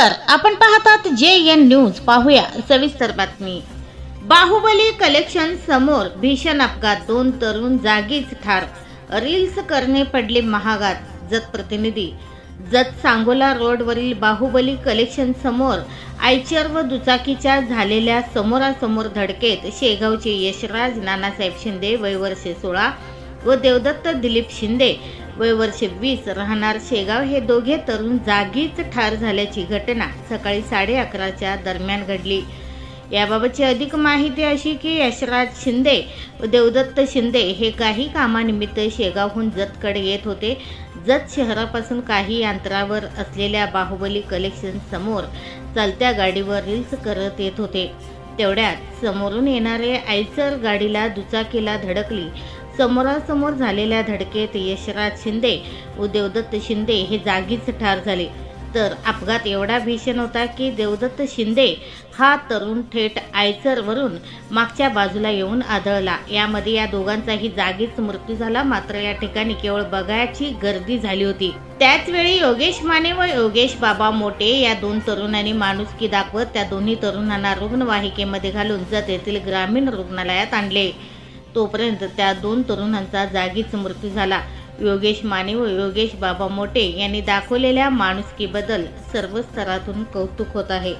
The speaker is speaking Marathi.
नमस्कार, आपण पाहतात JN न्यूज। पाहूया सविस्तर बातमी। बाहुबली कलेक्शन समोर भीषण अपघात, 2 तरुण जागीच ठार, रील्स करणे पडले महागात। जत प्रतिनिधी। जत सांगोला रोडवरील बाहुबली कलेक्शन समोर आयचर व दुचाकीच्या झालेल्या समोरासमोर धडकेत शेगावचे यशराज नानासाहेब शिंदे वय वर्ष 16 व देवदत्त दिलीप शिंदे वय वर्ष 20 राहणार शेगाव हे दोघे तरुण जागीच ठार झाल्याची घटना सकाळी 11:30च्या दरम्यान घडली। याबाबतची अधिक माहिती अशी की यशराज शिंदे व देवदत्त शिंदे हे काही कामानिमित्त शेगावहून जतकडे येत होते। जत शहरापासून काही अंतरावर असलेल्या बाहुबली कलेक्शन समोर चालत्या गाडीवर रील्स करत येत होते। तेवढ्यात समोरून येणारे आयचर गाडीला दुचाकीला धडकली। समोरासमोर झालेल्या धडकेत यशराज शिंदे व देवदत्त शिंदे हे जागीच ठार झाले। तर अपघात एवढा भीषण होता की देवदत्त शिंदे हा तरुण थेट आयचरवरून मागच्या बाजूला येऊन आदळला। यामध्ये या दोघांचाही जागीच मृत्यू झाला। मात्र या ठिकाणी केवळ बघायची गर्दी झाली होती। त्याचवेळी योगेश माने व योगेश बाबा मोटे या 2 तरुणांनी माणुसकी दाखवत त्या दोन्ही तरुणांना रुग्णवाहिकेमध्ये घालून जत येथील ग्रामीण रुग्णालयात आणले। तोपर्यंत त्या 2 तरुणांचा जागीच मृत्यू झाला। योगेश माने व योगेश बाबा मोटे यांनी दाखवलेल्या माणुसकीबद्दल सर्व स्तरातून कौतुक होत आहे।